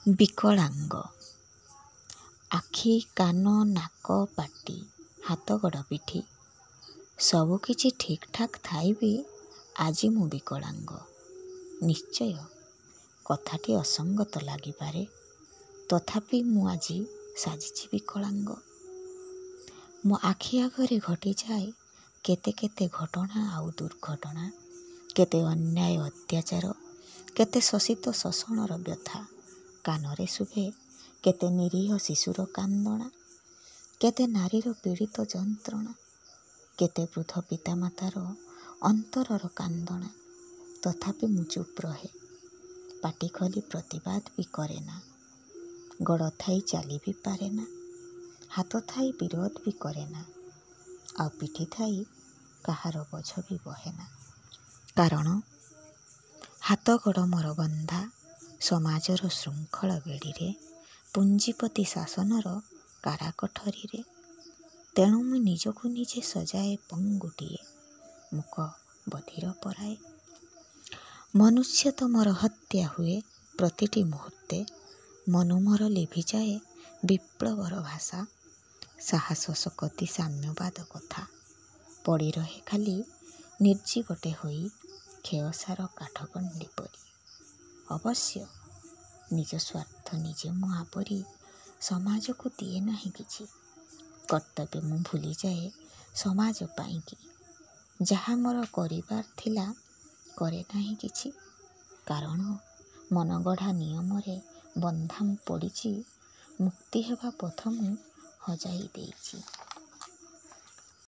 ବିକଳାଙ୍ଗ। ଆଖି, କାନ, ନାକ, ପାଟି, ହାତ, ଗୋଡ଼, ପିଠି ସବୁକିଛି ଠିକ୍ ଠାକ୍ ଥାଇ ବି ଆଜି ମୁଁ ବିକଳାଙ୍ଗ। ନିଶ୍ଚୟ କଥାଟି ଅସଙ୍ଗତ ଲାଗିପାରେ, ତଥାପି ମୁଁ ଆଜି ସାଜିଛି ବିକଳାଙ୍ଗ। ମୋ ଆଖି ଆଗରେ ଘଟିଯାଏ କେତେ କେତେ ଘଟଣା ଆଉ ଦୁର୍ଘଟଣା, କେତେ ଅନ୍ୟାୟ ଅତ୍ୟାଚାର, କେତେ ଶୋଷିତ ଶୋଷଣର ବ୍ୟଥା। କାନରେ ଶୁଭେ କେତେ ନିରୀହ ଶିଶୁର କାନ୍ଦଣା, କେତେ ନାରୀର ପୀଡ଼ିତ ଯନ୍ତ୍ରଣା, କେତେ ବୃଦ୍ଧ ପିତାମାତାର ଅନ୍ତରର କାନ୍ଦଣା। ତଥାପି ମୁଁ ଚୁପ୍ ରହେ, ପାଟି ଖୋଲି ପ୍ରତିବାଦ ବି କରେ ନା। ଗୋଡ଼ ଥାଇ ଚାଲି ବି ପାରେ ନା, ହାତ ଥାଇ ବିରୋଧ ବି କରେ ନା, ଆଉ ପିଠି ଥାଇ କାହାର ବୋଝ ବି ବହେ ନା। କାରଣ ହାତ ଗୋଡ଼ ମୋର ବନ୍ଧା ସମାଜର ଶୃଙ୍ଖଳ ବେଡ଼ିରେ, ପୁଞ୍ଜିପତି ଶାସନର କାରାକୋଠରୀରେ। ତେଣୁ ମୁଁ ନିଜକୁ ନିଜେ ସଜାଏ ପଙ୍ଗୁଟିଏ, ମୂକ ବଧିର ପରାଏ। ମନୁଷ୍ୟ ତ ମୋର ହତ୍ୟା ହୁଏ ପ୍ରତିଟି ମୁହୂର୍ତ୍ତେ, ମନୁ ମୋର ଲିଭିଯାଏ ବିପ୍ଳବର ଭାଷା। ସାହସ ଶକତି ସାମ୍ୟବାଦ କଥା ପଡ଼ି ରହେ ଖାଲି ନିର୍ଜୀବଟେ ହୋଇ, କ୍ଷୟସାର କାଠଗଣ୍ଡି ପରି। ଅବଶ୍ୟ ନିଜ ସ୍ୱାର୍ଥ ନିଜେ ମୁଁ ଆବୋରି ସମାଜକୁ ଦିଏ ନାହିଁ କିଛି। କର୍ତ୍ତବ୍ୟ ମୁଁ ଭୁଲିଯାଏ ସମାଜ ପାଇଁକି। ଯାହା ମୋର କରିବାର ଥିଲା କରେ ନାହିଁ କିଛି। କାରଣ ମନଗଢ଼ା ନିୟମରେ ବନ୍ଧା ମୁଁ ପଡ଼ିଛି, ମୁକ୍ତି ହେବା ପଥ ମୁଁ ହଜାଇ ଦେଇଛି।